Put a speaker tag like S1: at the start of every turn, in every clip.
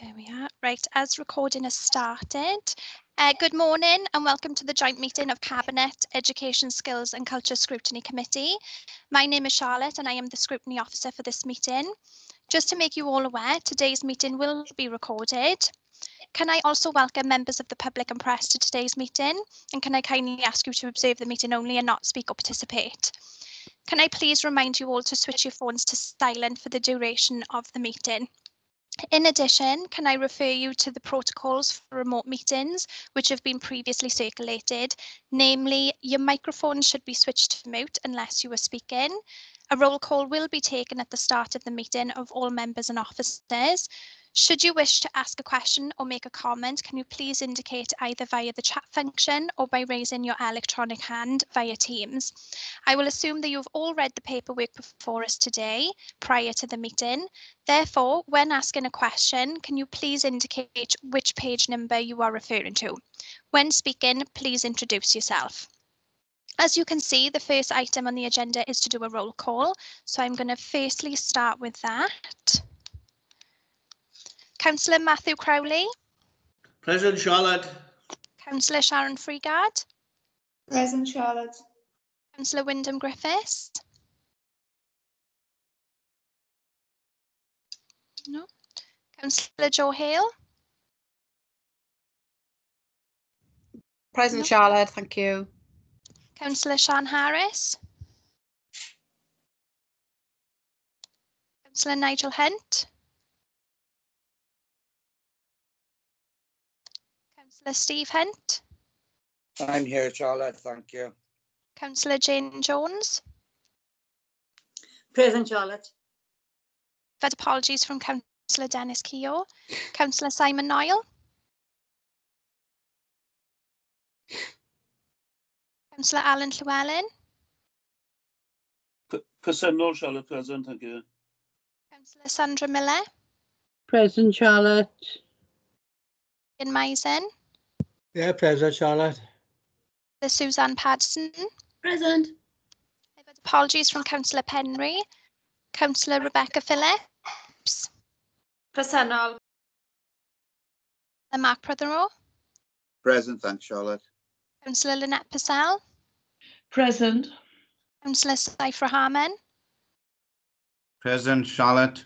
S1: There we are. Right, as recording has started. Good morning and welcome to the joint meeting of Cabinet, Education, Skills and Culture Scrutiny Committee. My name is Charlotte and I am the Scrutiny Officer for this meeting. Just to make you all aware, today's meeting will be recorded. Can I also welcome members of the public and press to today's meeting? And can I kindly ask you to observe the meeting only and not speak or participate? Can I please remind you all to switch your phones to silent for the duration of the meeting? In addition, can I refer you to the protocols for remote meetings, which have been previously circulated, namely, your microphone should be switched to mute unless you are speaking. A roll call will be taken at the start of the meeting of all members and officers. Should you wish to ask a question or make a comment, can you please indicate either via the chat function or by raising your electronic hand via Teams. I will assume that you've all read the paperwork before us today, prior to the meeting. Therefore, when asking a question, can you please indicate which page number you are referring to? When speaking, please introduce yourself. As you can see, the first item on the agenda is to do a roll call. So I'm going to firstly start with that. Councillor Matthew Crowley.
S2: Present, Charlotte.
S1: Councillor Sharon Freegard.
S3: Present, Charlotte.
S1: Councillor Wyndham Griffiths. No. Councillor Joe Hale.
S4: Present,
S1: No.
S4: Charlotte, thank you.
S1: Councillor Sian Harris. Councillor Nigel Hunt. Councillor Steve Hunt.
S5: I'm here, Charlotte, thank you.
S1: Councillor Jane Jones.
S3: Present, Charlotte.
S1: I've had apologies from Councillor Dennis Keogh. Councillor Simon Niall. Councillor Alan Llewellyn.
S2: Present, Charlotte, present, thank you.
S1: Councillor Sandra Miller.
S6: Present, Charlotte.
S1: Ian Maisen.
S6: Yeah, present, Charlotte.
S1: The Suzanne Padson.
S3: Present.
S1: I've had apologies from Councillor Penry. Councillor Rebecca Phillips.
S3: Present, all.
S1: And Mark Prothero.
S5: Present, thanks, Charlotte.
S1: Councillor Lynette Purcell.
S3: Present.
S1: Councillor Saifra Harman.
S5: Present, Charlotte.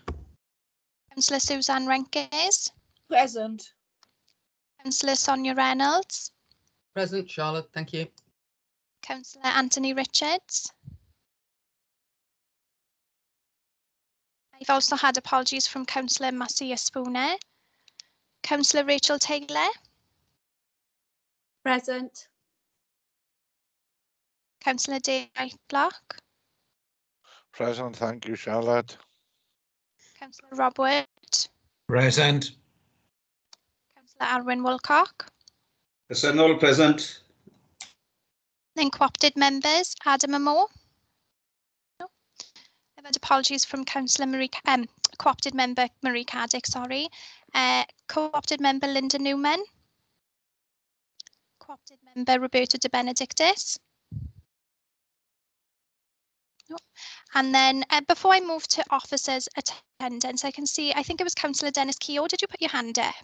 S1: Councillor Suzanne Renkes.
S3: Present.
S1: Councillor Sonia Reynolds.
S7: Present, Charlotte, thank you.
S1: Councillor Anthony Richards. I've also had apologies from Councillor Marcia Spooner. Councillor Rachel Taylor.
S3: Present.
S1: Councillor Dave Whitlock.
S8: Present, thank you, Charlotte.
S1: Councillor Rob Wood.
S6: Present.
S1: Councillor Alwyn Woolcock.
S2: Present, all present.
S1: Then co-opted members, Adam and Moore. No. I've had apologies from Councillor co-opted member Marie Caddick, sorry. Co-opted member Linda Newman. Co-opted member Roberta De Benedictis. No. And then before I move to officers' attendance, I can see, I think it was Councillor Dennis Keogh. Did you put your hand up?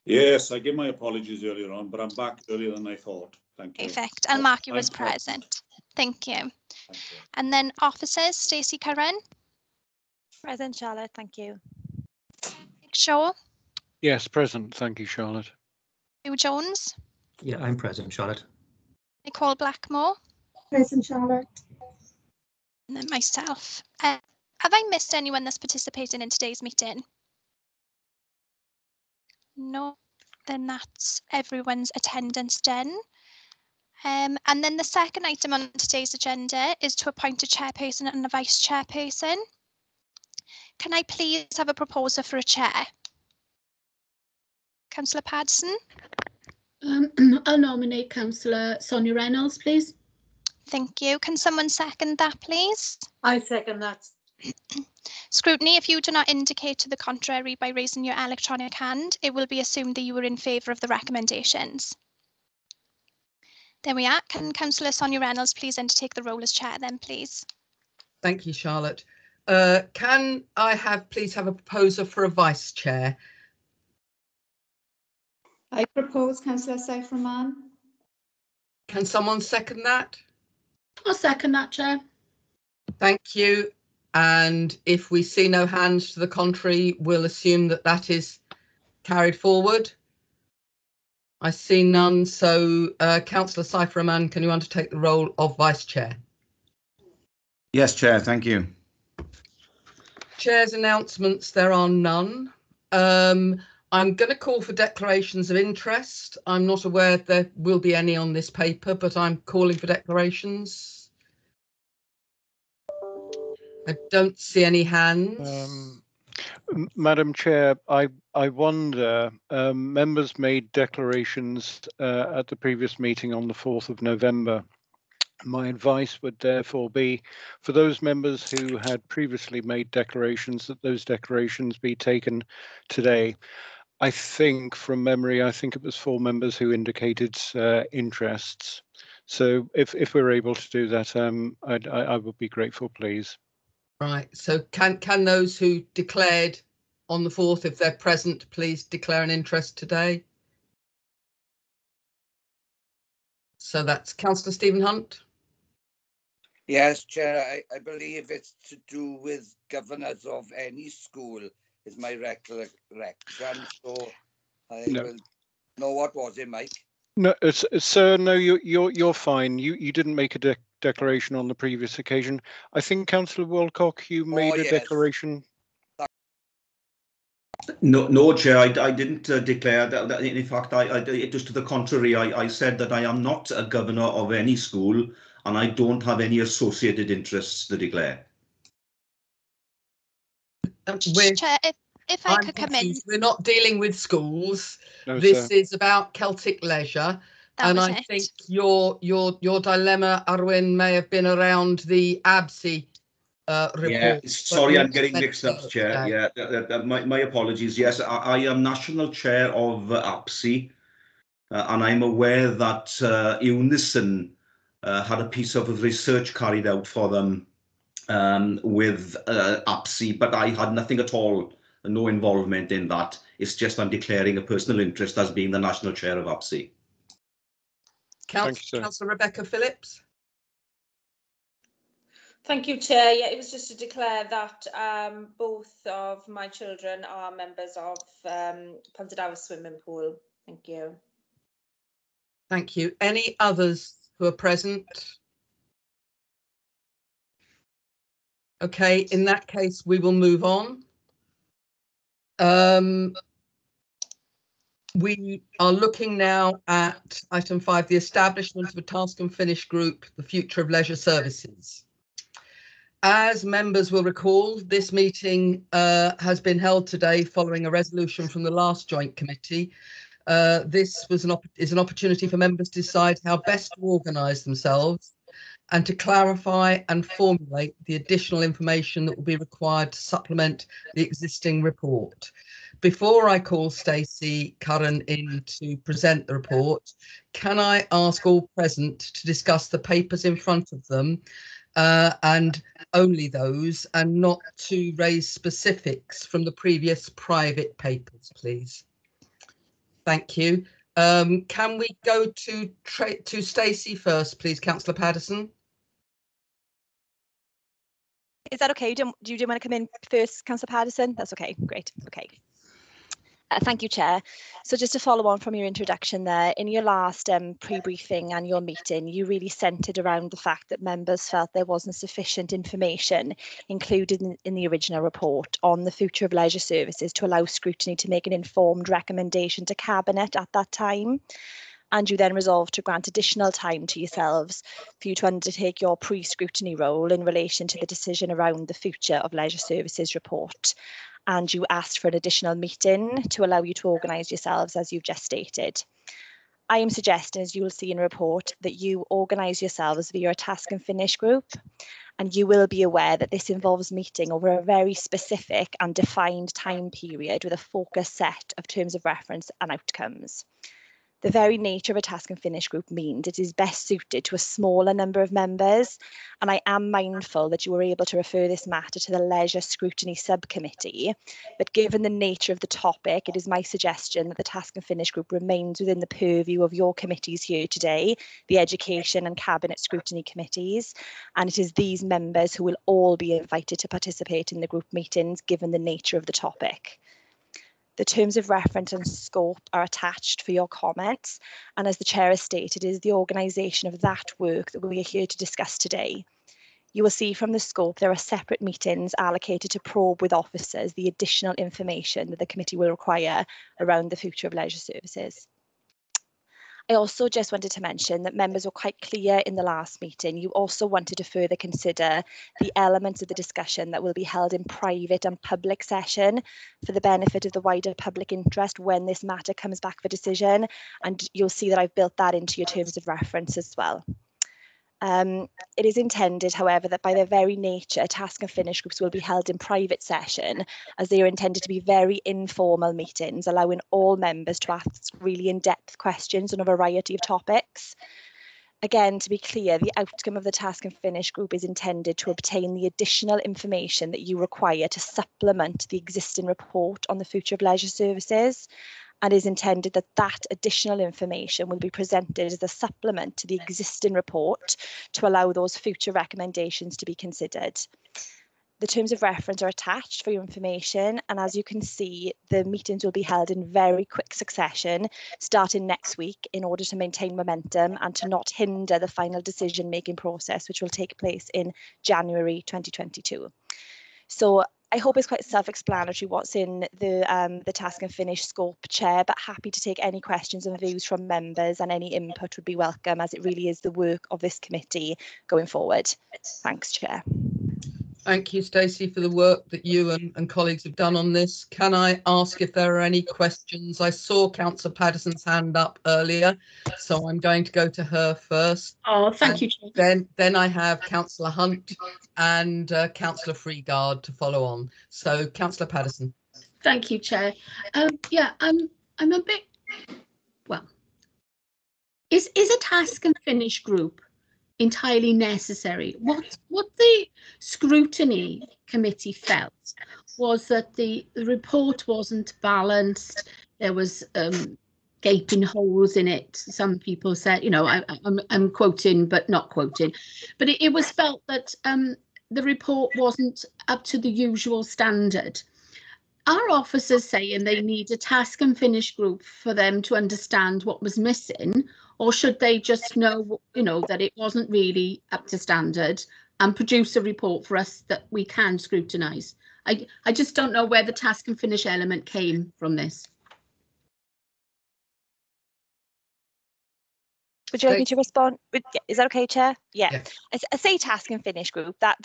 S2: Yes, I give my apologies earlier on, but I'm back earlier than I thought. Thank you.
S1: Perfect. And mark you as present. Thank you.
S2: Thank you.
S1: And then officers, Stacey Curran.
S3: Present, Charlotte, thank you.
S1: Nick Shaw.
S8: Yes, present, thank you, Charlotte.
S1: Hugh Jones.
S7: Yeah, I'm present, Charlotte.
S1: Nicole Blackmore.
S3: Present, Charlotte.
S1: And then myself. Have I missed anyone that's participating in today's meeting? No, then that's everyone's attendance done. And then the second item on today's agenda is to appoint a chairperson and a vice chairperson. Can I please have a proposer for a chair? Councillor Padson.
S3: I'll nominate Councillor Sonia Reynolds, please.
S1: Thank you. Can someone second that, please?
S3: I second that.
S1: Scrutiny, if you do not indicate to the contrary by raising your electronic hand, it will be assumed that you are in favour of the recommendations. There we are. Can Councillor Sonia Reynolds please undertake the role as chair then, please?
S7: Thank you, Charlotte. Can I please have a proposer for a vice chair?
S3: I propose Councillor Saiframan.
S7: Can someone second that?
S3: I'll second that, Chair.
S7: Thank you. And if we see no hands to the contrary, we'll assume that that is carried forward. I see none. So, Councillor Saiframan, can you undertake the role of Vice Chair?
S5: Yes, Chair, thank you.
S7: Chair's announcements, there are none. I'm going to call for declarations of interest. I'm not aware there will be any on this paper, but I'm calling for declarations. I don't see any hands.
S8: Madam Chair, I wonder, members made declarations at the previous meeting on the 4th of November. My advice would therefore be for those members who had previously made declarations that those declarations be taken today. I think from memory, I think it was 4 members who indicated interests. So if we're able to do that, I would be grateful, please.
S7: Right, so can those who declared on the 4th, if they're present, please declare an interest today? So that's Councillor Stephen Hunt.
S5: Yes, Chair, I believe it's to do with governors of any school, is my recollection. So I will know. What was it, Mike?
S8: No, sir. No, you're fine. You didn't make a declaration on the previous occasion. I think Councillor Wilcock, you made a declaration.
S4: No, Chair, I didn't declare that. In fact, it was to the contrary. I said that I am not a governor of any school and I don't have any associated interests to declare.
S1: Chair, if I could come in.
S7: We're not dealing with schools.
S8: No,
S7: this
S8: sir.
S7: is about Celtic leisure. And I think your dilemma, Arwin, may have been around the ABSI report.
S4: Yeah, sorry, I'm getting mixed up, Chair. Yeah, my apologies. Yes, I am National Chair of APSI, and I'm aware that Unison had a piece of research carried out for them with APSI, but I had nothing at all, no involvement in that. It's just I'm declaring a personal interest as being the National Chair of APSI.
S7: Councillor Rebecca Phillips.
S9: Thank you, Chair. Yeah, it was just to declare that both of my children are members of Pontardawe Swimming Pool. Thank you.
S7: Thank you. Any others who are present? Okay, in that case, we will move on. We are looking now at item 5, the establishment of a task and finish group, the future of leisure services. As members will recall, this meeting has been held today following a resolution from the last joint committee. This is an opportunity for members to decide how best to organise themselves and to clarify and formulate the additional information that will be required to supplement the existing report. Before I call Stacey Curran in to present the report, can I ask all present to discuss the papers in front of them and only those, and not to raise specifics from the previous private papers, please? Thank you. Can we go to Stacey first, please, Councillor Paddison?
S10: Is that okay? Do you want to come in first, Councillor Paddison? That's okay. Great. Okay. Thank you, Chair. So just to follow on from your introduction there, in your last pre-briefing and your meeting, you really centred around the fact that members felt there wasn't sufficient information included in the original report on the future of leisure services to allow Scrutiny to make an informed recommendation to Cabinet at that time. And you then resolved to grant additional time to yourselves for you to undertake your pre-scrutiny role in relation to the decision around the future of leisure services report. And you asked for an additional meeting to allow you to organise yourselves, as you've just stated. I am suggesting, as you will see in the report, that you organise yourselves via a task and finish group, and you will be aware that this involves meeting over a very specific and defined time period with a focused set of terms of reference and outcomes. The very nature of a task and finish group means it is best suited to a smaller number of members, and I am mindful that you were able to refer this matter to the Leisure Scrutiny Subcommittee, but given the nature of the topic, it is my suggestion that the task and finish group remains within the purview of your committees here today, the Education and Cabinet Scrutiny Committees, and it is these members who will all be invited to participate in the group meetings given the nature of the topic. The terms of reference and scope are attached for your comments, and as the Chair has stated, it is the organisation of that work that we are here to discuss today. You will see from the scope there are separate meetings allocated to probe with officers the additional information that the committee will require around the future of leisure services. I also just wanted to mention that members were quite clear in the last meeting. You also wanted to further consider the elements of the discussion that will be held in private and public session for the benefit of the wider public interest when this matter comes back for decision. And you'll see that I've built that into your terms of reference as well. It is intended, however, that by their very nature, task and finish groups will be held in private session, as they are intended to be very informal meetings, allowing all members to ask really in-depth questions on a variety of topics. Again, to be clear, the outcome of the task and finish group is intended to obtain the additional information that you require to supplement the existing report on the future of leisure services, and is intended that that additional information will be presented as a supplement to the existing report to allow those future recommendations to be considered. The terms of reference are attached for your information, and as you can see, the meetings will be held in very quick succession, starting next week, in order to maintain momentum and to not hinder the final decision-making process, which will take place in January 2022. So I hope it's quite self-explanatory what's in the task and finish scope, Chair, but happy to take any questions and views from members, and any input would be welcome, as it really is the work of this committee going forward. Thanks, Chair.
S7: Thank you, Stacey, for the work that you and colleagues have done on this. Can I ask if there are any questions? I saw Councillor Patterson's hand up earlier, so I'm going to go to her first.
S3: Oh, thank you, Chair.
S7: Then I have Councillor Hunt and Councillor Freegard to follow on. So, Councillor Patterson.
S3: Thank you, Chair. Yeah, I'm a bit, well, is a task and finish group entirely necessary? What the scrutiny committee felt was that the report wasn't balanced. There was gaping holes in it. Some people said, you know, I'm quoting but not quoting, but it was felt that the report wasn't up to the usual standard. Are officers saying they need a task and finish group for them to understand what was missing, or should they just know, you know, that it wasn't really up to standard and produce a report for us that we can scrutinise? I just don't know where the task and finish element came from this.
S10: Would you like me to respond? Is that okay, Chair? Yeah.
S7: Yeah.
S10: I say task and finish group, that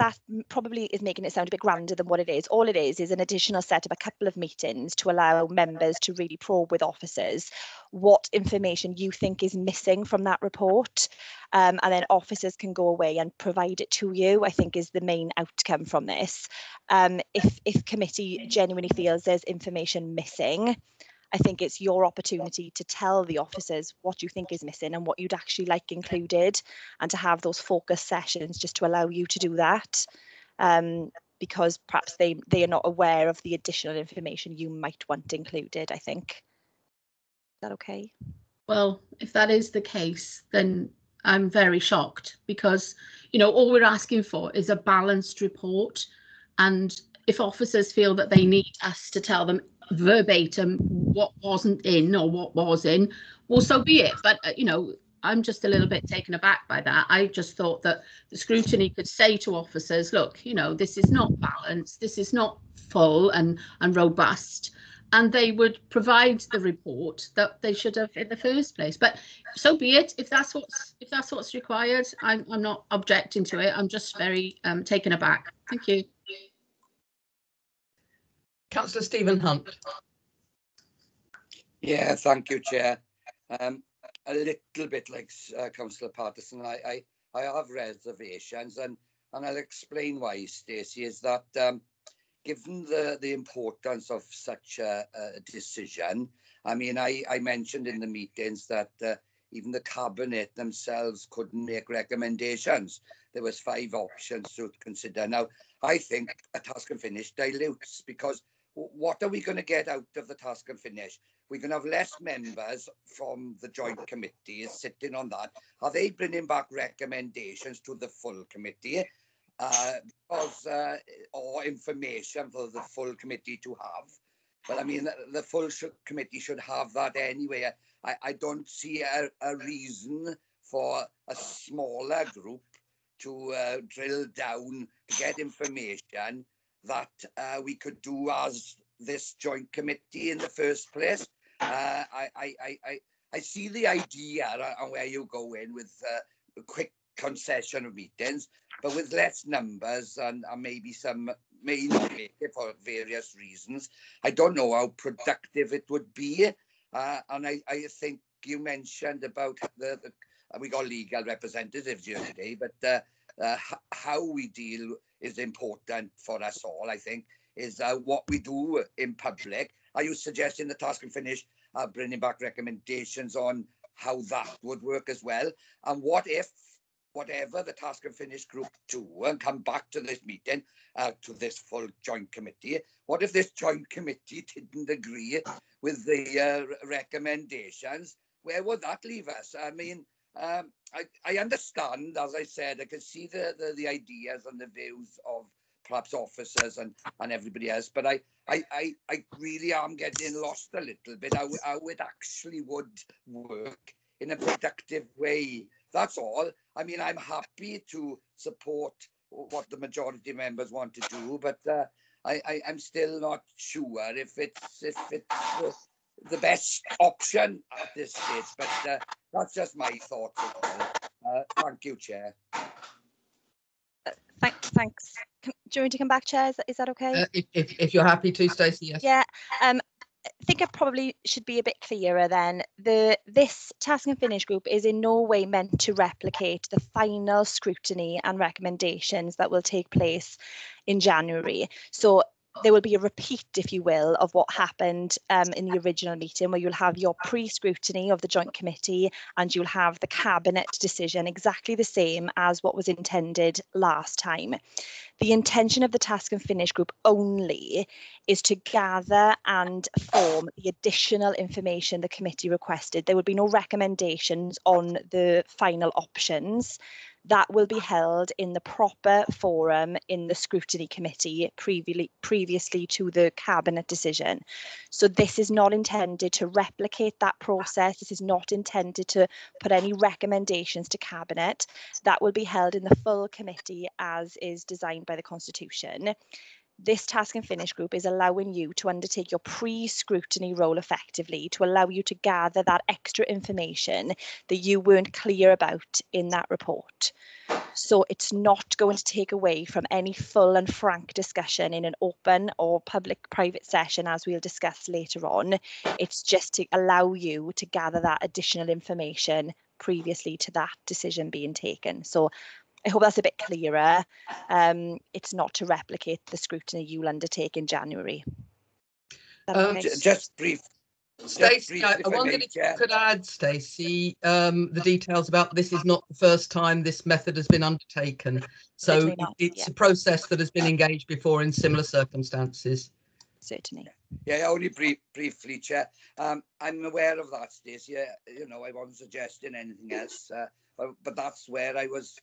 S10: probably is making it sound a bit grander than what it is. All it is an additional set of a couple of meetings to allow members to really probe with officers what information you think is missing from that report. And then officers can go away and provide it to you, I think, is the main outcome from this. If committee genuinely feels there's information missing, I think it's your opportunity to tell the officers what you think is missing and what you'd actually like included, and to have those focus sessions just to allow you to do that, because perhaps they are not aware of the additional information you might want included, I think. Is that okay?
S3: Well, if that is the case, then I'm very shocked, because, you know, all we're asking for is a balanced report, and if officers feel that they need us to tell them verbatim what wasn't in or what was in, well, so be it. But you know, I'm just a little bit taken aback by that. I just thought that the scrutiny could say to officers, look, you know, this is not balanced, this is not full and robust, and they would provide the report that they should have in the first place. But so be it. If that's what's required, I'm not objecting to it. I'm just very taken aback. Thank you.
S7: Councillor Stephen Hunt.
S5: Yeah, thank you, Chair. A little bit like Councillor Patterson, I have reservations, and I'll explain why, Stacey, is that given the importance of such a decision, I mean, I mentioned in the meetings that even the cabinet themselves couldn't make recommendations. There was 5 options to consider. Now, I think a task and finish dilutes, because what are we going to get out of the task and finish? We're going to have less members from the joint committees sitting on that. Are they bringing back recommendations to the full committee? Or information for the full committee to have? But I mean, the full committee should have that anyway. I don't see a reason for a smaller group to drill down to get information that we could do as this joint committee in the first place. I see the idea on where you go in with a quick concession of meetings, but with less numbers and maybe some may not make it for various reasons. I don't know how productive it would be. And I think you mentioned about we got legal representatives here today, but how we deal is important for us all, I think, is what we do in public. Are you suggesting the task and finish bringing back recommendations on how that would work as well? And what if, whatever the task and finish group do and come back to this meeting, to this full joint committee, what if this joint committee didn't agree with the recommendations? Where would that leave us? I mean, I understand, as I said, I can see the ideas and the views of perhaps officers and everybody else, but I really am getting lost a little bit how it actually would work in a productive way. That's all. I mean, I'm happy to support what the majority members want to do, but I'm still not sure if it's the best option at this stage. But that's just my thoughts as well. Thank you, Chair.
S10: Thanks. Do you want to come back, Chair? Is that okay?
S7: If you're happy to, Stacey, yes.
S10: Yeah. I think I probably should be a bit clearer then. This task and finish group is in no way meant to replicate the final scrutiny and recommendations that will take place in January. So there will be a repeat, if you will, of what happened in the original meeting, where you'll have your pre-scrutiny of the joint committee and you'll have the cabinet decision exactly the same as what was intended last time. The intention of the task and finish group only is to gather and form the additional information the committee requested. There would be no recommendations on the final options. That will be held in the proper forum in the scrutiny committee previously to the cabinet decision. So this is not intended to replicate that process. This is not intended to put any recommendations to cabinet. That will be held in the full committee as is designed by the Constitution. This task and finish group is allowing you to undertake your pre-scrutiny role effectively, to allow you to gather that extra information that you weren't clear about in that report. So it's not going to take away from any full and frank discussion in an open or public-private session, as we'll discuss later on. It's just to allow you to gather that additional information previously to that decision being taken. So I hope that's a bit clearer. It's not to replicate the scrutiny you'll undertake in January. Okay?
S5: Just brief.
S7: Stacey, I wondered if you could add, Stacey, the details about this is not the first time this method has been undertaken. So it's a process that has been engaged before in similar circumstances.
S10: Certainly.
S5: Yeah, only briefly, Chair. I'm aware of that, Stacey. You know, I wasn't suggesting anything else, but that's where I was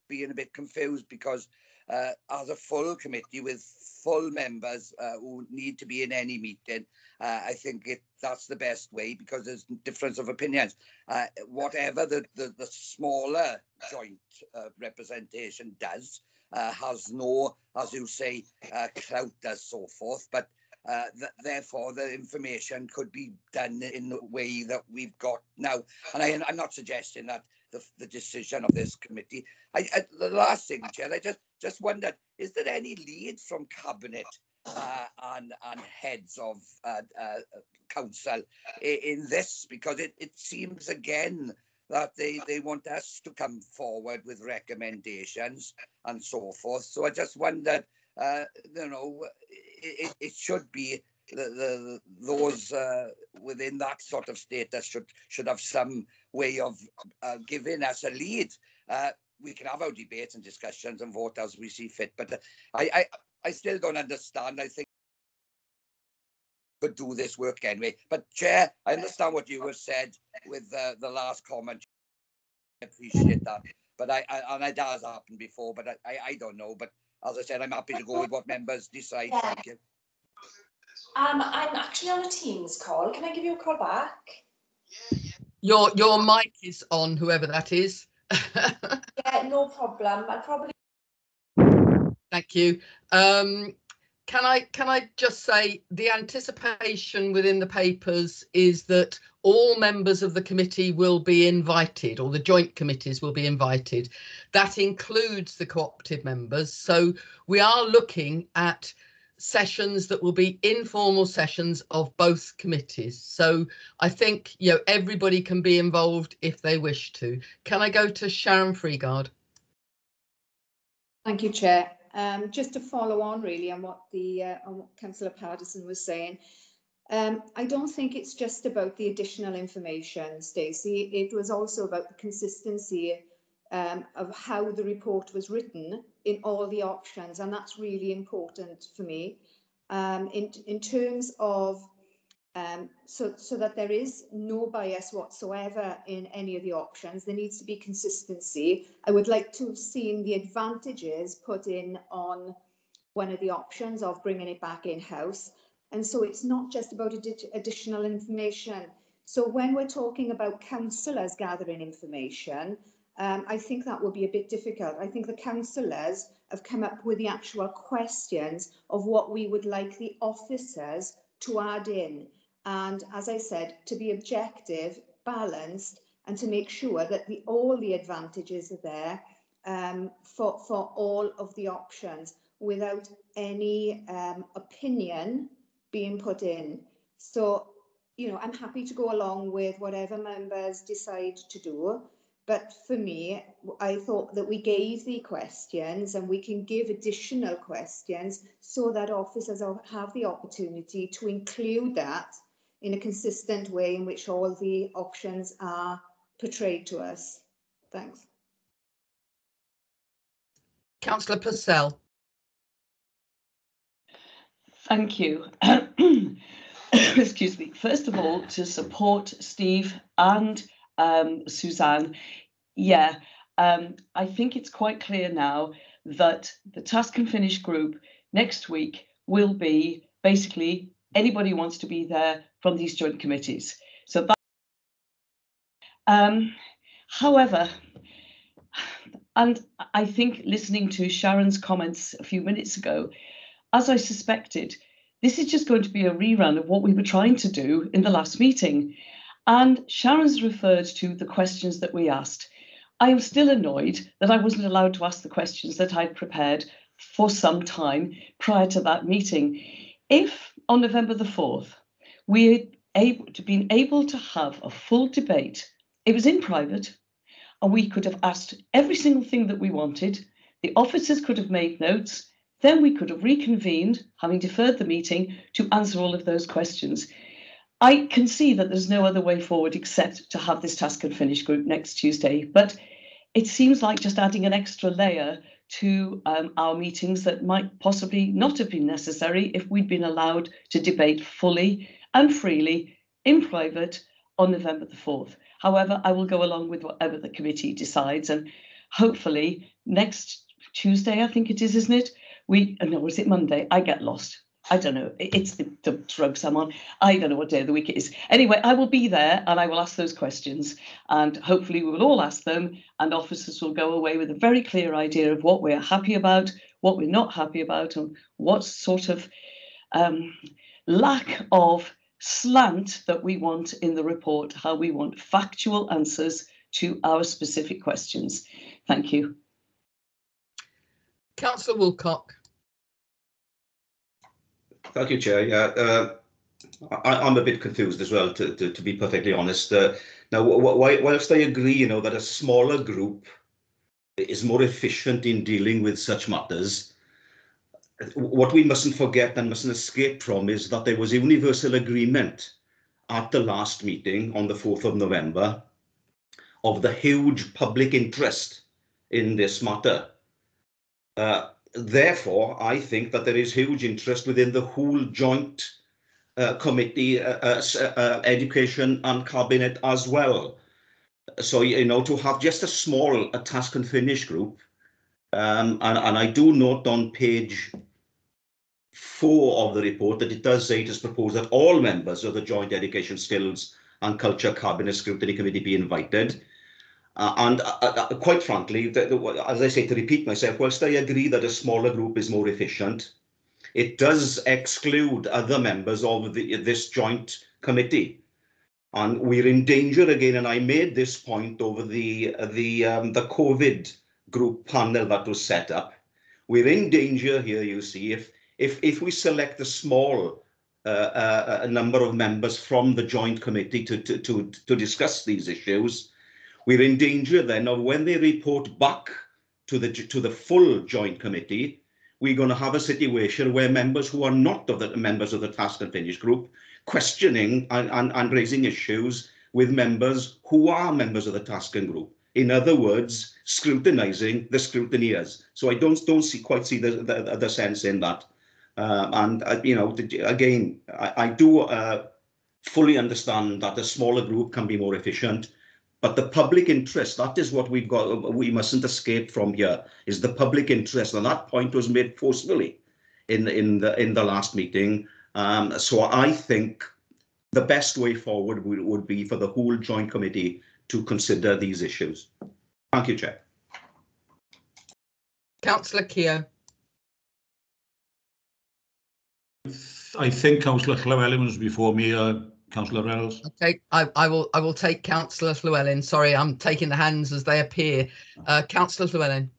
S5: being a bit confused, because as a full committee with full members who need to be in any meeting, I think that's the best way, because there's difference of opinions. Whatever the smaller joint representation does has no, as you say, clout as so forth, but therefore the information could be done in the way that we've got now. And I'm not suggesting that the decision of this committee. The last thing, Chair, I just wondered, is there any lead from cabinet and heads of council in this? Because it seems again that they want us to come forward with recommendations and so forth. So I just wondered, you know, it should be those within that sort of status should have some way of giving us a lead. We can have our debates and discussions and vote as we see fit, but I still don't understand. I think we could do this work anyway. But Chair, I understand what you have said with the last comment. I appreciate that. But and it has happened before, but I don't know. But as I said, I'm happy to go with what members decide. Thank you.
S9: I'm actually on a Teams call. Can I give you a call back?
S7: Your mic is on, whoever that is.
S9: Yeah, no problem. I'll probably.
S7: Thank you. Can I just say the anticipation within the papers is that all members of the committee will be invited, or the joint committees will be invited. That includes the cooperative members. So we are looking at sessions that will be informal sessions of both committees. So I think, you know, everybody can be involved if they wish to. Can I go to Sharon Freegard?
S11: Thank you, Chair. Just to follow on really on what Councillor Paterson was saying, I don't think it's just about the additional information, Stacey. It was also about the consistency of how the report was written in all the options, and that's really important for me. In terms of so that there is no bias whatsoever in any of the options, there needs to be consistency. I would like to have seen the advantages put in on one of the options of bringing it back in-house. And so it's not just about additional information. So when we're talking about councillors gathering information, I think that will be a bit difficult. I think the councillors have come up with the actual questions of what we would like the officers to add in. And as I said, to be objective, balanced, and to make sure that all the advantages are there for all of the options without any opinion being put in. So, you know, I'm happy to go along with whatever members decide to do. But for me, I thought that we gave the questions and we can give additional questions so that officers have the opportunity to include that in a consistent way in which all the options are portrayed to us. Thanks.
S7: Councillor Purcell.
S12: Thank you. Excuse me. First of all, to support Steve and Suzanne, yeah, I think it's quite clear now that the task and finish group next week will be basically anybody who wants to be there from these joint committees. So that, however, and I think listening to Sharon's comments a few minutes ago, as I suspected, this is just going to be a rerun of what we were trying to do in the last meeting. And Sharon's referred to the questions that we asked. I am still annoyed that I wasn't allowed to ask the questions that I'd prepared for some time prior to that meeting. If on November the 4th, we had been able to have a full debate, it was in private, and we could have asked every single thing that we wanted, the officers could have made notes, then we could have reconvened, having deferred the meeting, to answer all of those questions. I can see that there's no other way forward except to have this task and finish group next Tuesday, but it seems like just adding an extra layer to our meetings that might possibly not have been necessary if we'd been allowed to debate fully and freely in private on November the 4th. However, I will go along with whatever the committee decides, and hopefully next Tuesday, I think it is, isn't it? No, is it Monday? I get lost. I don't know. It's the drugs I'm on. I don't know what day of the week it is. Anyway, I will be there and I will ask those questions, and hopefully we will all ask them, and officers will go away with a very clear idea of what we're happy about, what we're not happy about, and what sort of lack of slant that we want in the report, how we want factual answers to our specific questions. Thank you.
S7: Councillor Woolcock.
S4: Thank you, Chair. Yeah, I'm a bit confused as well, to be perfectly honest. Now, whilst I agree, you know, that a smaller group is more efficient in dealing with such matters, what we mustn't forget and mustn't escape from is that there was universal agreement at the last meeting on the 4th of November of the huge public interest in this matter. Therefore, I think that there is huge interest within the whole joint committee, education and cabinet as well. So, you know, to have just a task and finish group, and I do note on page 4 of the report that it does say it is proposed that all members of the Joint Education, Skills and Culture Cabinet Scrutiny Committee be invited. Quite frankly, as I say, to repeat myself, whilst I agree that a smaller group is more efficient, it does exclude other members of this joint committee. And we're in danger again, and I made this point over the COVID group panel that was set up. We're in danger here, you see, if we select a small number of members from the joint committee to discuss these issues, we're in danger then of when they report back to the full joint committee, we're going to have a situation where members who are not members of the task and finish group questioning and raising issues with members who are members of the task and group. In other words, scrutinizing the scrutineers. So I don't quite see the sense in that. You know, again, I do fully understand that a smaller group can be more efficient. But the public interest, that is what we mustn't escape from here, is the public interest. And that point was made forcefully in the last meeting. So I think the best way forward would be for the whole joint committee to consider these issues. Thank you, Chair.
S7: Councillor Keogh.
S2: I think Councillor Llewellyn was before me. Councillor Reynolds.
S7: Okay, I will take Councillor Llewellyn. Sorry, I'm taking the hands as they appear. Councillor Llewellyn.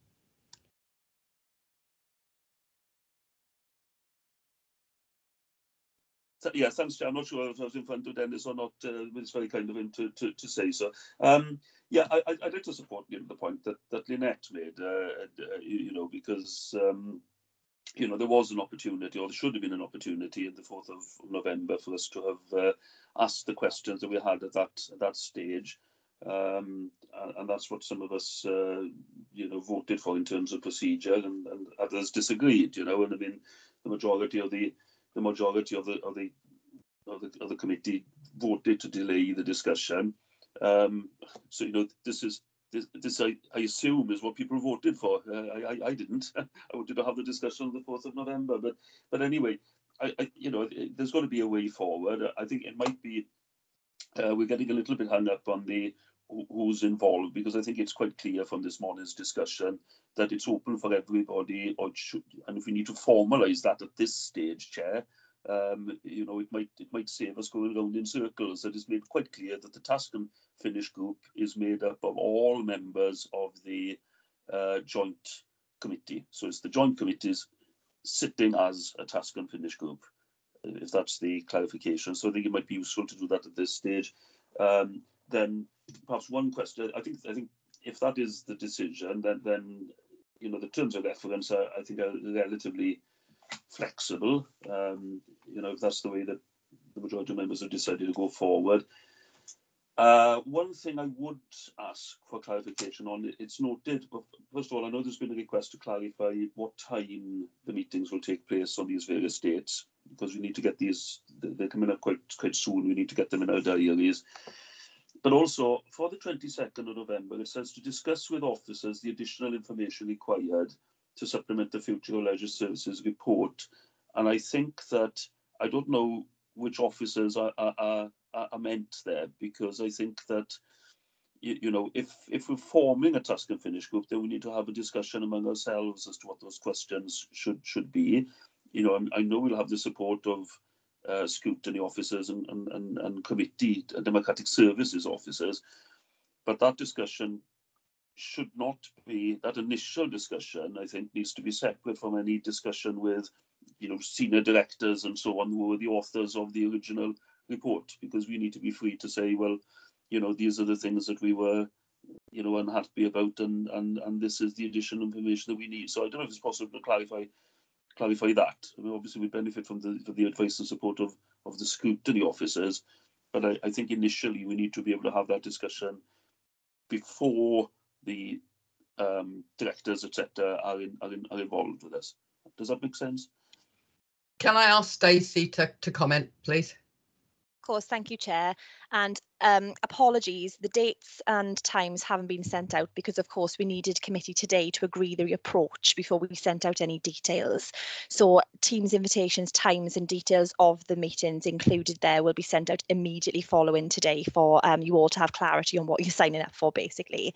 S13: So, yeah, thanks, Chair. I'm not sure if I was in front of Dennis or not, but it's very kind of him to say so. Yeah, I'd like to support the point that Lynette made, you know, because you know, there was an opportunity, or there should have been an opportunity at the 4th of November for us to have asked the questions that we had at that stage. And that's what some of us, you know, voted for in terms of procedure, and others disagreed, you know, and I mean, the majority of the committee voted to delay the discussion. So, you know, this I assume is what people voted for. I didn't. I wanted to have the discussion on the 4th of November, but anyway, you know, there's got to be a way forward. I think it might be we're getting a little bit hung up on the who's involved, because I think it's quite clear from this morning's discussion that it's open for everybody, or it should, and if we need to formalise that at this stage, Chair, you know, it might save us going around in circles. That is made quite clear that the task and finish group is made up of all members of the joint committee. So it's the joint committees sitting as a task and finish group, if that's the clarification. So I think it might be useful to do that at this stage. Then perhaps one question. I think if that is the decision, then you know, the terms of reference I think are relatively flexible. You know, if that's the way that the majority of members have decided to go forward. One thing I would ask for clarification on, it's noted, but first of all, I know there's been a request to clarify what time the meetings will take place on these various dates, because we need to get these, they're coming up quite soon, we need to get them in our diaries. But also, for the 22nd of November, it says to discuss with officers the additional information required to supplement the Future of Leisure Services report. And I think that, I don't know which officers are meant there, because I think that, you know, if we're forming a task and finish group, then we need to have a discussion among ourselves as to what those questions should be. You know, I know we'll have the support of scrutiny officers and committee democratic services officers, but that discussion should not be, that initial discussion, I think, needs to be separate from any discussion with, you know, senior directors and so on, who were the authors of the original report, because we need to be free to say, well, you know, these are the things that we were, you know, unhappy about, and this is the additional information that we need. So I don't know if it's possible to clarify clarify that. I mean, obviously, we benefit from the advice and support of the scrutiny officers, but I think initially we need to be able to have that discussion before the directors, etc., are involved with us. Does that make sense?
S7: Can I ask Stacey to comment, please?
S10: Of course, thank you, Chair. And apologies, the dates and times haven't been sent out because, of course, we needed committee today to agree the approach before we sent out any details. So Teams invitations, times and details of the meetings included there will be sent out immediately following today for you all to have clarity on what you're signing up for, basically.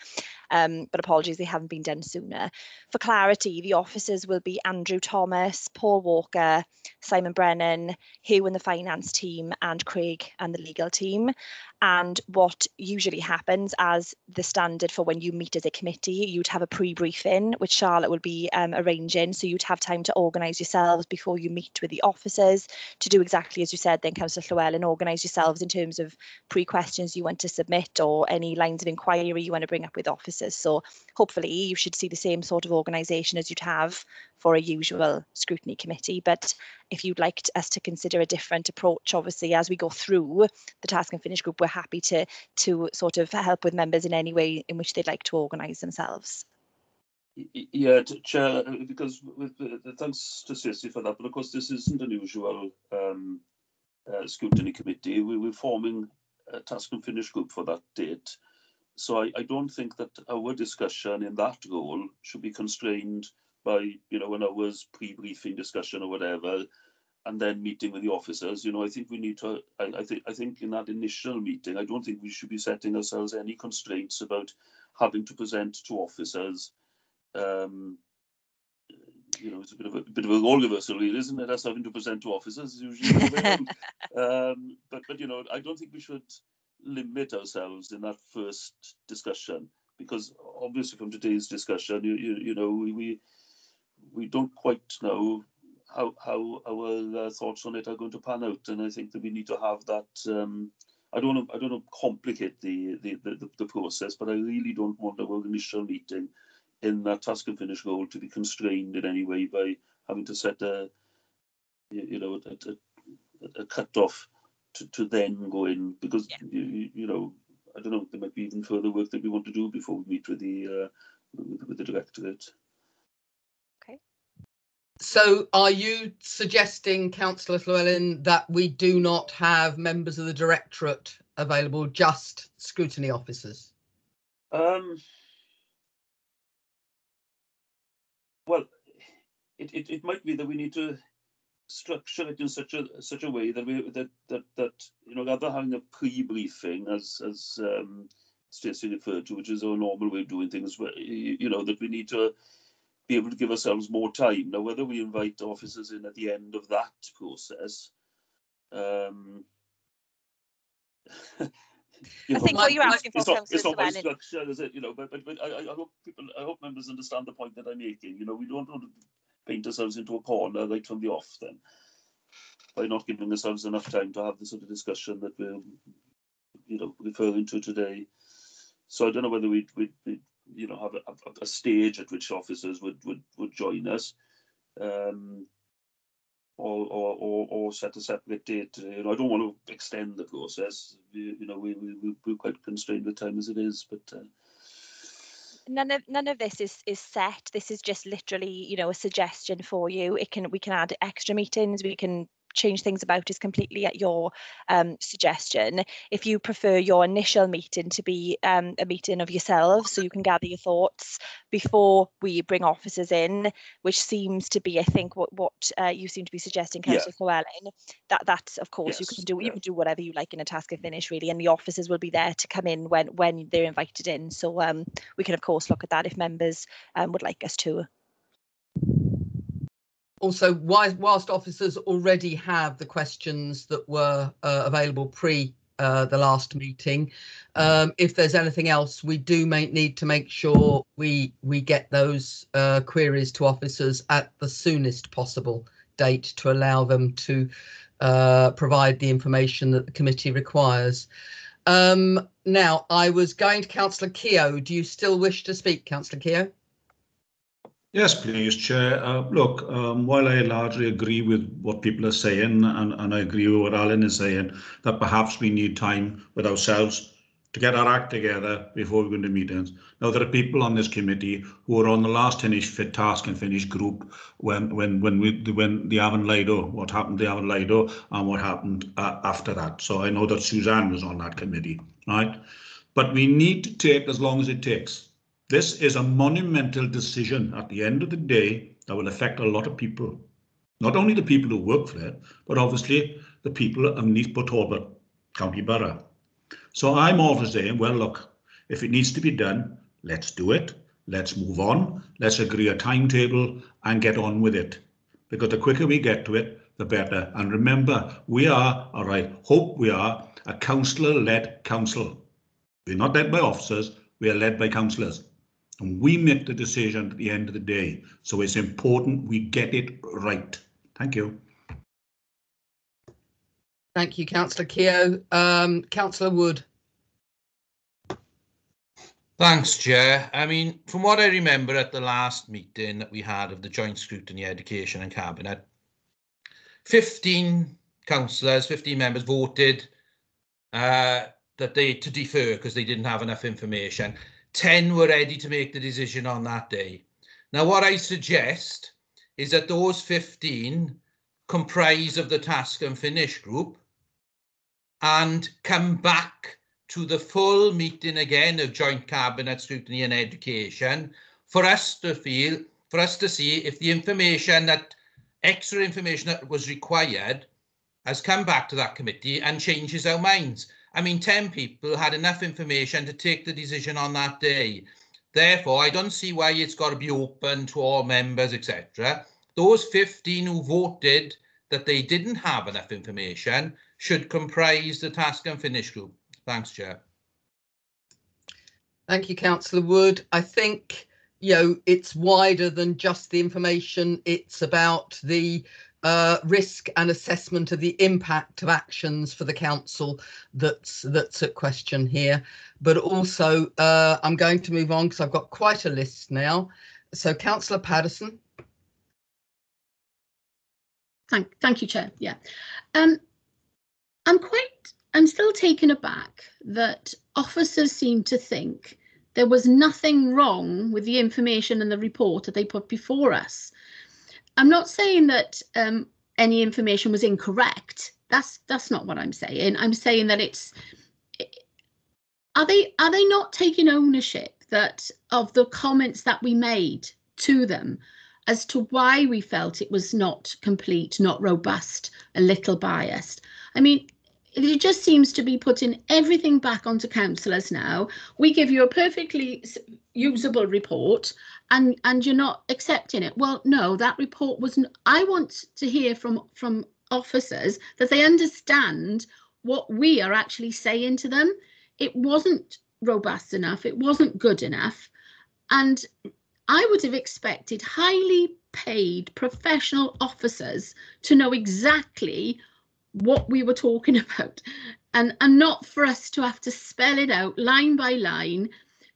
S10: But apologies, they haven't been done sooner. For clarity, the officers will be Andrew Thomas, Paul Walker, Simon Brennan, Hugh and the finance team, and Craig and the legal team. And what usually happens, as the standard for when you meet as a committee, you'd have a pre-briefing, which Charlotte will be arranging. So you'd have time to organise yourselves before you meet with the officers to do exactly as you said then, Councillor Llewellyn, organise yourselves in terms of pre-questions you want to submit or any lines of inquiry you want to bring up with officers. So hopefully you should see the same sort of organisation as you'd have for a usual scrutiny committee. But if you'd like us to consider a different approach, obviously, as we go through the task and finish group, we're happy to sort of help with members in any way in which they'd like to organise themselves.
S13: Yeah, Chair, because thanks to Stacey for that, but of course this isn't an usual scrutiny committee. We're forming a task and finish group for that date. So I don't think that our discussion in that role should be constrained by, you know, an hour's pre-briefing discussion or whatever, and then meeting with the officers. You know, I think we need to, I think in that initial meeting, I don't think we should be setting ourselves any constraints about having to present to officers. You know, it's a bit of a role reversal, really, isn't it? Us having to present to officers usually. But you know, I don't think we should limit ourselves in that first discussion, because obviously from today's discussion, you know, we don't quite know how our thoughts on it are going to pan out, and I think that we need to have that. I don't want to complicate the process, but I really don't want our initial meeting in that task and finish goal to be constrained in any way by having to set a cut-off to then go in, because you know, I don't know, there might be even further work that we want to do before we meet with the directorate.
S10: Okay.
S7: So are you suggesting, Councillor Llewellyn, that we do not have members of the directorate available, just scrutiny officers?
S13: Well, it might be that we need to structure it in such a way that you know, rather having a pre-briefing as Stacey referred to, which is our normal way of doing things, where, you know, that we need to be able to give ourselves more time. Now, whether we invite officers in at the end of that process, you know,
S10: I think what you're asking for,
S13: it's not my
S10: Llewellyn,
S13: structure, is it? You know, but I hope members understand the point that I'm making. You know, we don't want to paint ourselves into a corner right from the off, then, by not giving ourselves enough time to have the sort of discussion that we're, you know, referring to today. So I don't know whether we'd you know, have a stage at which officers would join us, or set a separate date. You know, I don't want to extend the process. You know, we're quite constrained with time as it is, but.
S10: None of this is set. This is just literally, you know, a suggestion for you. We can add extra meetings. We can change things about. Is completely at your suggestion. If you prefer your initial meeting to be a meeting of yourselves, so you can gather your thoughts before we bring officers in, which seems to be, I think, what you seem to be suggesting, Councillor Llewellyn. That's of course, yes, you can do whatever you like in a task and finish, really, and the officers will be there to come in when they're invited in. So we can of course look at that if members would like us to.
S7: Also, whilst officers already have the questions that were available pre the last meeting, if there's anything else, we do need to make sure we get those queries to officers at the soonest possible date to allow them to provide the information that the committee requires. Now, I was going to Councillor Keogh. Do you still wish to speak, Councillor Keogh?
S2: Yes, please, Chair. Look, while I largely agree with what people are saying, and I agree with what Alan is saying, that perhaps we need time with ourselves to get our act together before we go into meetings. Now, there are people on this committee who are on the last task and finish group when the Avon Lido, what happened to the Avon Lido and what happened after that. So I know that Suzanne was on that committee, right? But we need to take as long as it takes. This is a monumental decision at the end of the day that will affect a lot of people. Not only the people who work for it, but obviously the people of Neath, Talbot, County Borough. So I'm all for saying, well, look, if it needs to be done, let's do it. Let's move on. Let's agree a timetable and get on with it. Because the quicker we get to it, the better. And remember, we are, or I hope we are, a councillor-led council. We're not led by officers, we are led by councillors. And we make the decision at the end of the day. So it's important we get it right. Thank you.
S7: Thank you, Councillor Keogh. Councillor Wood.
S14: Thanks, Chair. I mean, from what I remember at the last meeting that we had of the Joint Scrutiny Education and Cabinet, 15 councillors, 15 members voted that they to defer because they didn't have enough information. 10 were ready to make the decision on that day. Now, what I suggest is that those 15 comprise of the task and finish group and come back to the full meeting again of Joint Cabinet Scrutiny and Education for us to see if the information extra information that was required has come back to that committee and changes our minds. I mean, 10 people had enough information to take the decision on that day. Therefore, I don't see why it's got to be open to all members, etc. Those 15 who voted that they didn't have enough information should comprise the task and finish group. Thanks, Chair.
S7: Thank you, Councillor Wood. I think, it's wider than just the information. It's about the risk and assessment of the impact of actions for the council that's at question here. But also, I'm going to move on because I've got quite a list now. So, Councillor Patterson.
S3: Thank you, Chair. Yeah, I'm still taken aback that officers seem to think there was nothing wrong with the information and the report that they put before us. I'm not saying that any information was incorrect. That's not what I'm saying. I'm saying that are they not taking ownership of the comments that we made to them as to why we felt it was not complete, not robust, a little biased? I mean, it just seems to be putting everything back onto councillors now. We give you a perfectly usable report and you're not accepting it. Well, no, that report wasn't. I want to hear from officers that they understand what we are actually saying to them. It wasn't robust enough. It wasn't good enough. And I would have expected highly paid professional officers to know exactly what we were talking about and not for us to have to spell it out line by line.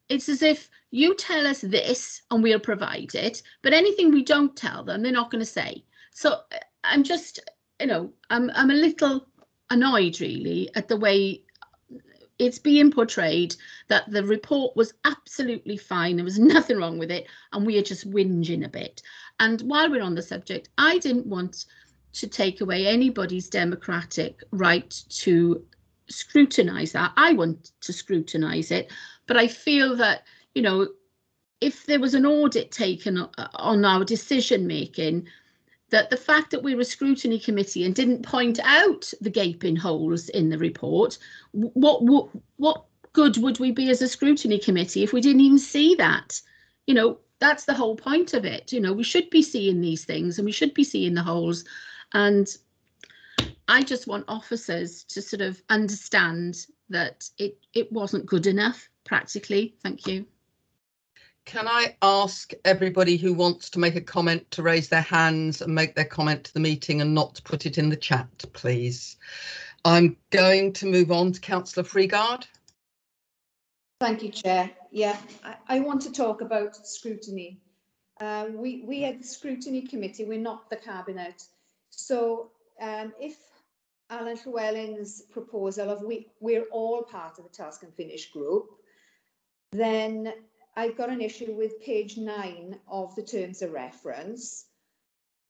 S3: It's as if you tell us this and we'll provide it, but anything we don't tell them, they're not going to say. So I'm just, I'm a little annoyed really at the way it's being portrayed, that the report was absolutely fine, there was nothing wrong with it, and we are just whinging a bit. And while we're on the subject, I didn't want to take away anybody's democratic right to scrutinise that. I want to scrutinise it, but I feel that, if there was an audit taken on our decision making, that the fact that we were a scrutiny committee and didn't point out the gaping holes in the report, what good would we be as a scrutiny committee if we didn't even see that? That's the whole point of it. We should be seeing these things and we should be seeing the holes. And I just want officers to sort of understand that it wasn't good enough practically. Thank you.
S7: Can I ask everybody who wants to make a comment to raise their hands and make their comment to the meeting and not to put it in the chat, please? I'm going to move on to Councillor Freegard.
S11: Thank you, Chair. Yeah, I want to talk about scrutiny. We are the Scrutiny Committee, we're not the Cabinet. So if Alan Llewellyn's proposal of we're all part of the Task and Finish group, then I've got an issue with page 9 of the Terms of Reference,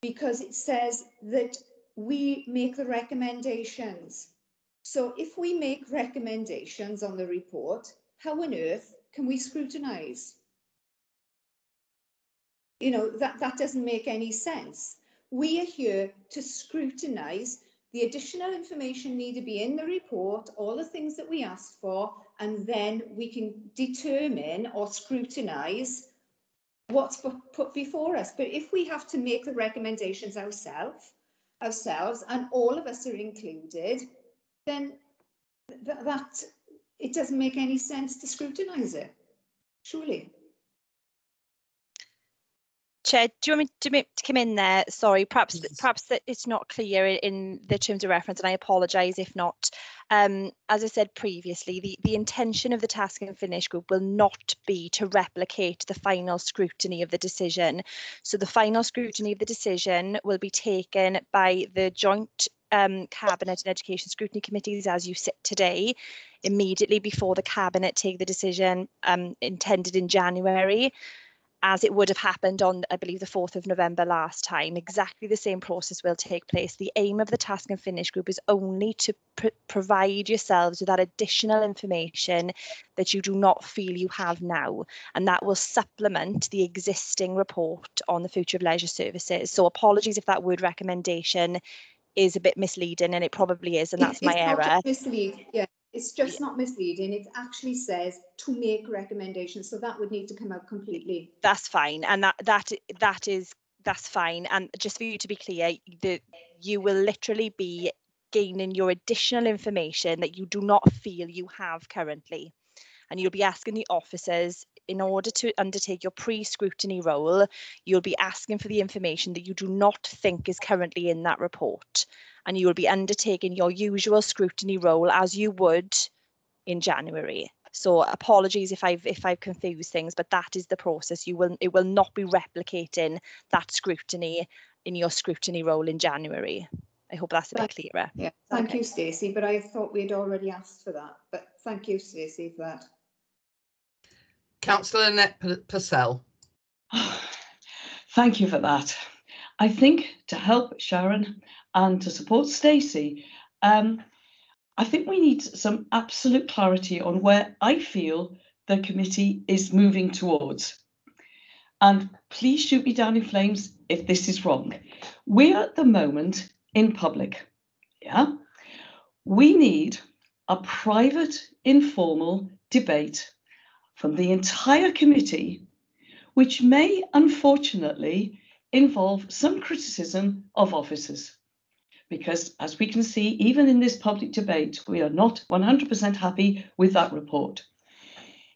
S11: because it says that we make the recommendations. So if we make recommendations on the report, how on earth can we scrutinise? You know, that doesn't make any sense. We are here to scrutinise. The additional information need to be in the report, all the things that we asked for, and then we can determine or scrutinise what's put before us. But if we have to make the recommendations ourselves, and all of us are included, then that it doesn't make any sense to scrutinise it, surely.
S10: Chair, do you want me to come in there? Sorry, perhaps that it's not clear in the Terms of Reference, and I apologise if not. As I said previously, the intention of the Task and Finish group will not be to replicate the final scrutiny of the decision. So the final scrutiny of the decision will be taken by the joint Cabinet and Education Scrutiny Committees as you sit today, immediately before the Cabinet take the decision intended in January, as it would have happened on, I believe, the 4th of November last time. Exactly the same process will take place. The aim of the Task and Finish group is only to provide yourselves with that additional information that you do not feel you have now, and that will supplement the existing report on the future of leisure services. So apologies if that word recommendation is a bit misleading, and it probably is, and that's my error.
S11: It's not misleading, yeah. It's just not misleading. It actually says to make recommendations, so that would need to come out completely.
S10: That's fine, and that's fine. And just for you to be clear, you will literally be gaining your additional information that you do not feel you have currently, and you'll be asking the officers, in order to undertake your pre-scrutiny role, you'll be asking for the information that you do not think is currently in that report, and you will be undertaking your usual scrutiny role as you would in January. So apologies if I've confused things, but that is the process. It will not be replicating that scrutiny in your scrutiny role in January. I hope that's a bit clearer.
S11: Yeah, thank you, Stacey, but I thought we'd already asked for that. But thank you, Stacey, for that.
S7: Councillor Annette Purcell.
S12: Thank you for that. I think to help Sharon and to support Stacey, I think we need some absolute clarity on where I feel the committee is moving towards. And please shoot me down in flames if this is wrong. We are at the moment in public. Yeah. We need a private, informal debate from the entire committee, which may unfortunately involve some criticism of officers. Because as we can see, even in this public debate, we are not 100% happy with that report.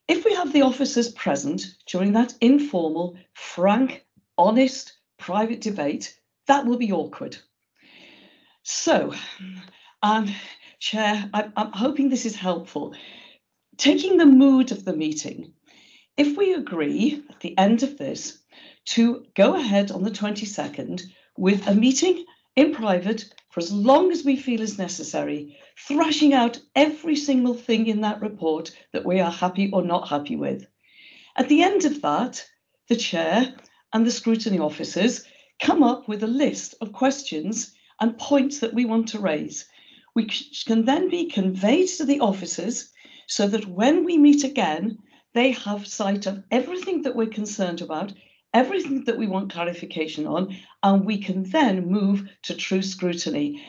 S12: If we have the officers present during that informal, frank, honest, private debate, that will be awkward. So, Chair, I'm hoping this is helpful. Taking the mood of the meeting, if we agree at the end of this to go ahead on the 22nd with a meeting in private for as long as we feel is necessary, thrashing out every single thing in that report that we are happy or not happy with. At the end of that, the chair and the scrutiny officers come up with a list of questions and points that we want to raise, which can then be conveyed to the officers so that when we meet again, they have sight of everything that we're concerned about, everything that we want clarification on, and we can then move to true scrutiny.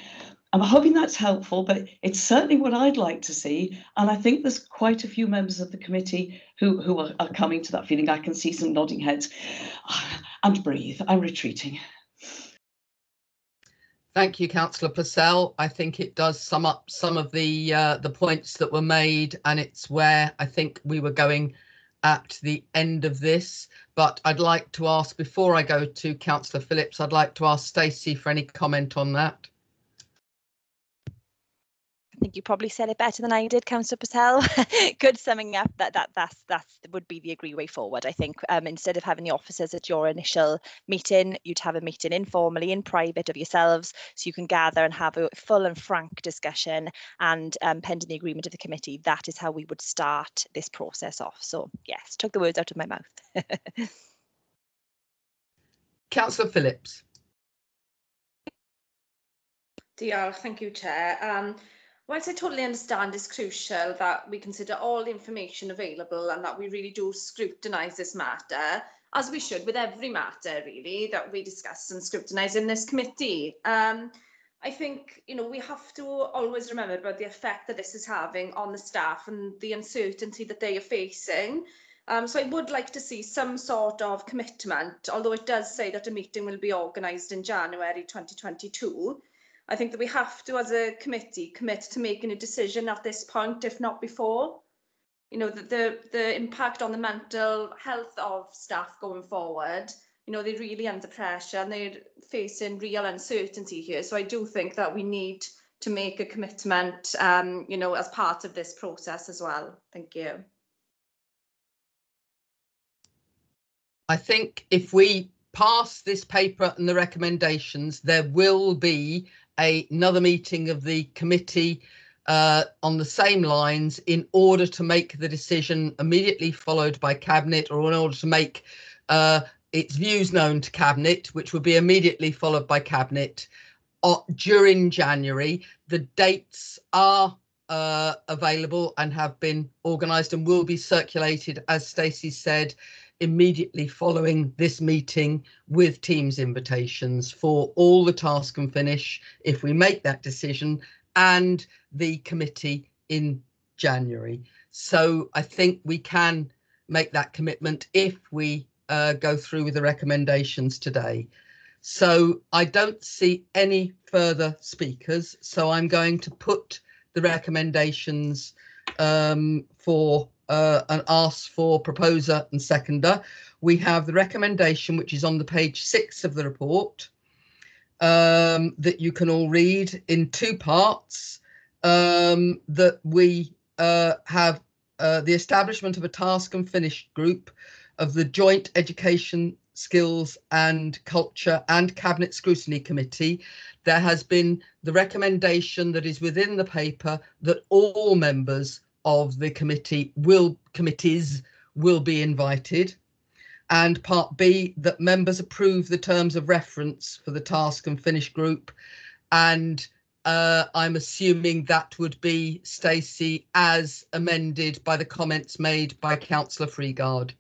S12: I'm hoping that's helpful, but it's certainly what I'd like to see. And I think there's quite a few members of the committee who are coming to that feeling. I can see some nodding heads. And breathe, I'm retreating.
S7: Thank you, Councillor Purcell. I think it does sum up some of the points that were made, and it's where I think we were going at the end of this. But I'd like to ask, before I go to Councillor Phillips, I'd like to ask Stacey for any comment on that.
S10: think you probably said it better than I did, Councillor Patel. Good summing up. That would be the agreed way forward. I think instead of having the officers at your initial meeting, you'd have a meeting informally in private of yourselves, so you can gather and have a full and frank discussion. And pending the agreement of the committee, that is how we would start this process off. So yes, took the words out of my mouth.
S7: Councillor Phillips.
S9: Diolch, thank you, Chair. Whilst I totally understand it's crucial that we consider all the information available and that we really do scrutinise this matter, as we should with every matter really that we discuss and scrutinise in this committee. I think, you know, we have to always remember about the effect that this is having on the staff and the uncertainty that they are facing. So I would like to see some sort of commitment, although it does say that a meeting will be organised in January 2022. I think that we have to, as a committee, commit to making a decision at this point, if not before. You know, the impact on the mental health of staff going forward, you know, they're really under pressure and they're facing real uncertainty here. So I do think that we need to make a commitment, you know, as part of this process as well. Thank you.
S7: I think if we pass this paper and the recommendations, there will be another meeting of the committee on the same lines in order to make the decision immediately followed by Cabinet, or in order to make its views known to Cabinet, which will be immediately followed by Cabinet during January. The dates are available and have been organised and will be circulated, as Stacey said, immediately following this meeting, with Teams invitations for all the task and finish, if we make that decision, and the committee in January. So I think we can make that commitment if we go through with the recommendations today. So I don't see any further speakers, so I'm going to put the recommendations for and ask for proposer and seconder. We have the recommendation, which is on the page 6 of the report, that you can all read in 2 parts, that we have the establishment of a task and finish group of the Joint Education, Skills and Culture and Cabinet Scrutiny Committee. There has been the recommendation that is within the paper that all members of the committees will be invited, and part B, that members approve the terms of reference for the task and finish group, and I'm assuming that would be, Stacey, as amended by the comments made by Councillor Freegard.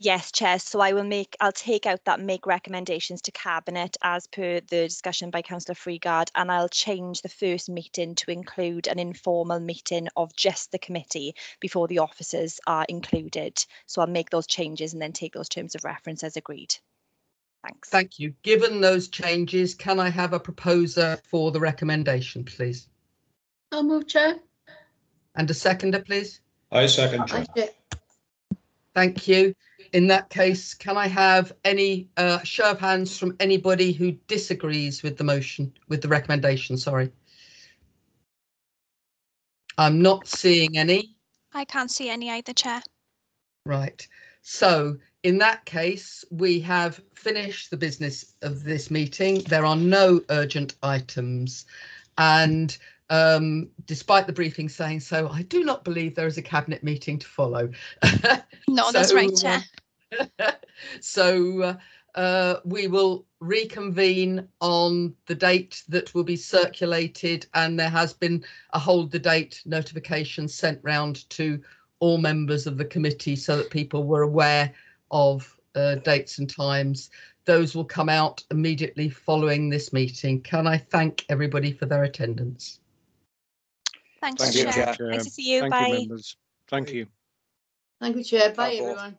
S10: Yes, Chair. So I'll take out that make recommendations to Cabinet as per the discussion by Councillor Freegard, and I'll change the first meeting to include an informal meeting of just the committee before the officers are included. So I'll make those changes and then take those terms of reference as agreed. Thanks.
S7: Thank you. Given those changes, can I have a proposer for the recommendation, please?
S3: I'll move, Chair.
S7: And a seconder, please?
S2: I second, Chair.
S7: Thank you. In that case, can I have any show of hands from anybody who disagrees with the motion, with the recommendation, sorry? I'm not seeing any.
S1: I can't see any either, Chair.
S7: Right. So in that case, we have finished the business of this meeting. There are no urgent items. And despite the briefing saying so, I do not believe there is a Cabinet meeting to follow.
S1: No, that's right, Chair.
S7: So we will reconvene on the date that will be circulated, and there has been a hold the date notification sent round to all members of the committee so that people were aware of dates and times. Those will come out immediately following this meeting. Can I thank everybody for their attendance?
S1: Thanks, Chair.
S10: Nice to see you.
S8: Thank
S10: Bye.
S8: you, members. Thank you.
S3: Thank you, Chair. Bye, everyone.